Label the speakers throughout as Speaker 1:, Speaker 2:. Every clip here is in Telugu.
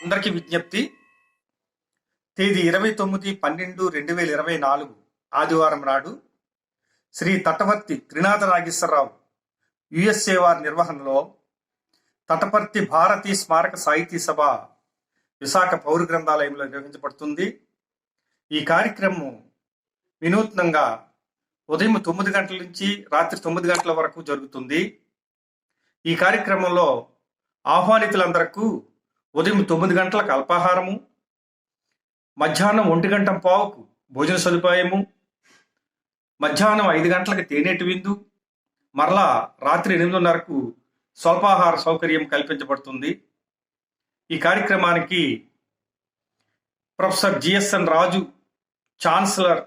Speaker 1: అందరికీ విజ్ఞప్తి. తేదీ 29/12/2024 ఆదివారం నాడు శ్రీ తటవర్తి త్రినాథ నాగేశ్వరరావు యుఎస్ఏ వారి నిర్వహణలో తటపర్తి భారతీ స్మారక సాహితీ సభ విశాఖ పౌర గ్రంథాలయంలో నిర్వహించబడుతుంది. ఈ కార్యక్రమం వినూత్నంగా ఉదయం 9 గంటల నుంచి రాత్రి 9 గంటల వరకు జరుగుతుంది. ఈ కార్యక్రమంలో ఆహ్వానితులందరకు ఉదయం 9 గంటలకు అల్పాహారము, మధ్యాహ్నం 1:15 భోజన సదుపాయము, మధ్యాహ్నం 5 గంటలకు తేనెటి విందు, మరలా రాత్రి 8:30కు స్వల్పాహార సౌకర్యం కల్పించబడుతుంది. ఈ కార్యక్రమానికి ప్రొఫెసర్ జిఎస్ఎన్ రాజు, ఛాన్సలర్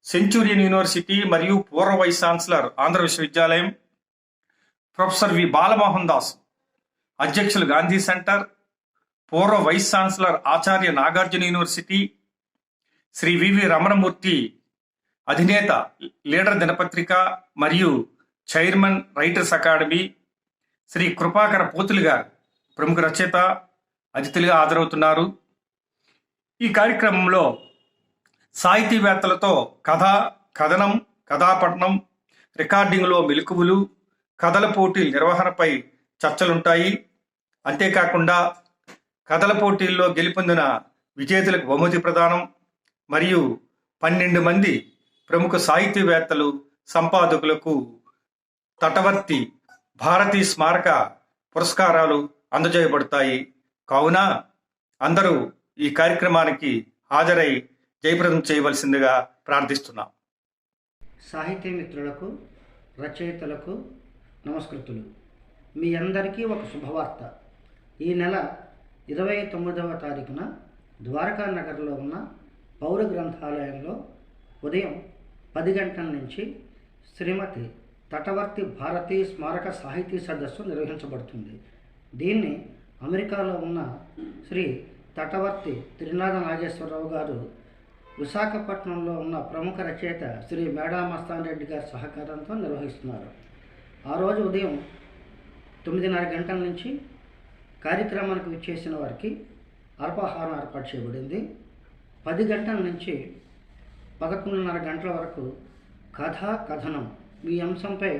Speaker 1: సెంచూరియన్ యూనివర్సిటీ మరియు పూర్వ వైస్ ఛాన్సలర్ ఆంధ్ర విశ్వవిద్యాలయం, ప్రొఫెసర్ వి బాలమోహన్ దాస్, అధ్యక్షులు గాంధీ సెంటర్, పూర్వ vice chancellor Acharya Nagarjuna university, Shri వివి రమణమూర్తి, అధినేత లీడర్ దినపత్రిక మరియు చైర్మన్ రైటర్స్ అకాడమీ, శ్రీ కృపాకర పోతులు గారు, ప్రముఖ రచయిత, అతిథులుగా హాజరవుతున్నారు. ఈ కార్యక్రమంలో సాహితీవేత్తలతో కథ, కథనం, కథాపట్నం, రికార్డింగ్లో మెలకువలు, కథల పోటీల నిర్వహణపై చర్చలుంటాయి. అంతేకాకుండా కథల పోటీల్లో గెలుపొందిన విజేతలకు బహుమతి ప్రదానం మరియు 12 మంది ప్రముఖ సాహితీవేత్తలు, సంపాదకులకు తటవర్తి భారతీ స్మారక పురస్కారాలు అందజేయబడతాయి. కావున అందరూ ఈ కార్యక్రమానికి హాజరై జయప్రదం చేయవలసిందిగా ప్రార్థిస్తున్నాం.
Speaker 2: సాహితీ మిత్రులకు, రచయితలకు నమస్కృతులు. మీ అందరికీ ఒక శుభవార్త. ఈ నెల 29వ తారీఖున ద్వారకా నగర్లో ఉన్న పౌర గ్రంథాలయంలో ఉదయం 10 గంటల నుంచి శ్రీమతి తటవర్తి భారతీ స్మారక సాహితీ సదస్సు నిర్వహించబడుతుంది. దీన్ని అమెరికాలో ఉన్న శ్రీ తటవర్తి త్రినాథ నాగేశ్వరరావు గారు, విశాఖపట్నంలో ఉన్న ప్రముఖ రచయిత శ్రీ మేడా మస్తాన్ రెడ్డి గారి సహకారంతో నిర్వహిస్తున్నారు. ఆ రోజు ఉదయం 9:30 గంటల నుంచి కార్యక్రమానికి విచ్చేసిన వారికి అల్పాహారం ఏర్పాటు చేయబడింది. 10 గంటల నుంచి 11:30 గంటల వరకు కథ, కథనం ఈ అంశంపై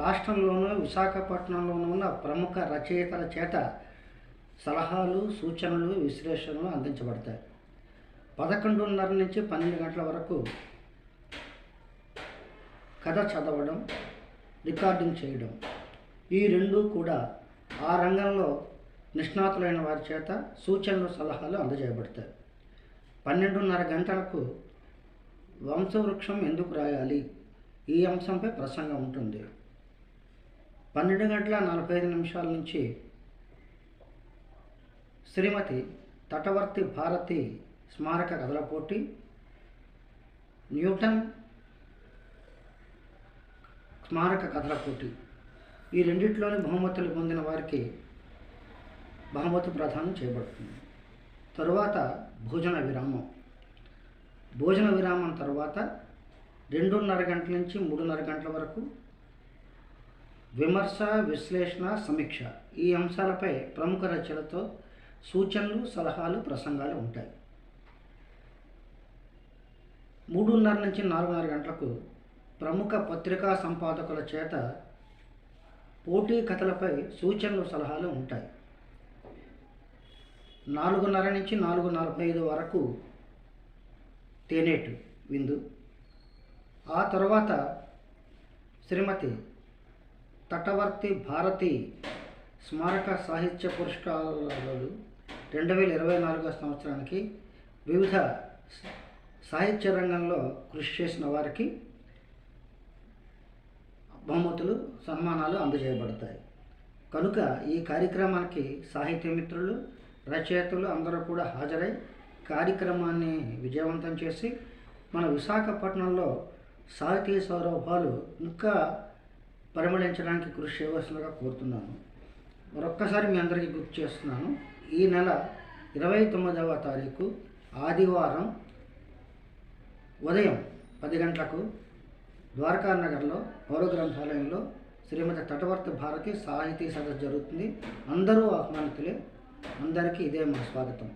Speaker 2: రాష్ట్రంలోనూ విశాఖపట్నంలోనూ ఉన్న ప్రముఖ రచయితల చేత సలహాలు, సూచనలు, విశ్లేషణలు అందించబడతాయి. 11:30 నుంచి 12 గంటల వరకు కథ చదవడం, రికార్డింగ్ చేయడం, ఈ రెండూ కూడా ఆ రంగంలో నిష్ణాతులైన వారి చేత సూచనలు, సలహాలు అందజేయబడతాయి. 12:30 గంటలకు వంశవృక్షం ఎందుకు రాయాలి ఈ అంశంపై ప్రసంగం ఉంటుంది. 12:45 నుంచి శ్రీమతి తటవర్తి భారతి స్మారక కథల పోటీ, న్యూటన్ స్మారక కథల పోటీ, ఈ రెండిట్లోని బహుమతులు పొందిన వారికి బహుమతి ప్రదానం చేయబడుతుంది. తరువాత భోజన విరామం తర్వాత 2:30 గంటల నుంచి 3:30 గంటల వరకు విమర్శ, విశ్లేషణ, సమీక్ష ఈ అంశాలపై ప్రముఖ రచనలతో సూచనలు, సలహాలు, ప్రసంగాలు ఉంటాయి. 3:30 నుంచి 4:30 గంటలకు ప్రముఖ పత్రికా సంపాదకుల చేత పోటీ కథలపై సూచనలు, సలహాలు ఉంటాయి. 4:30 నుంచి 4:45 వరకు తేనేటు విందు. ఆ తర్వాత శ్రీమతి తటవర్తి భారతి స్మారక సాహిత్య పురస్కారాలు 2024 సంవత్సరానికి వివిధ సాహిత్య రంగంలో కృషి చేసిన వారికి బహుమతులు, సన్మానాలు అందజేయబడతాయి. కనుక ఈ కార్యక్రమానికి సాహిత్య మిత్రులు, రచయితలు అందరూ కూడా హాజరై కార్యక్రమాన్ని విజయవంతం చేసి మన విశాఖపట్నంలో సాహితీ సౌరభాలు ఇంకా పరిమళించడానికి కృషి చేయవలసిందిగా కోరుతున్నాను. మరొక్కసారి మీ అందరికీ గుర్తు చేస్తున్నాను. ఈ నెల 29వ తారీఖు ఆదివారం ఉదయం 10 గంటలకు ద్వారకా నగర్లో పౌర గ్రంథాలయంలో శ్రీమతి తటవర్తి భారతి సాహితీ సదస్సు జరుగుతుంది. అందరూ ఆహ్వానితులే. అందరికీ ఇదే మా స్వాగతం.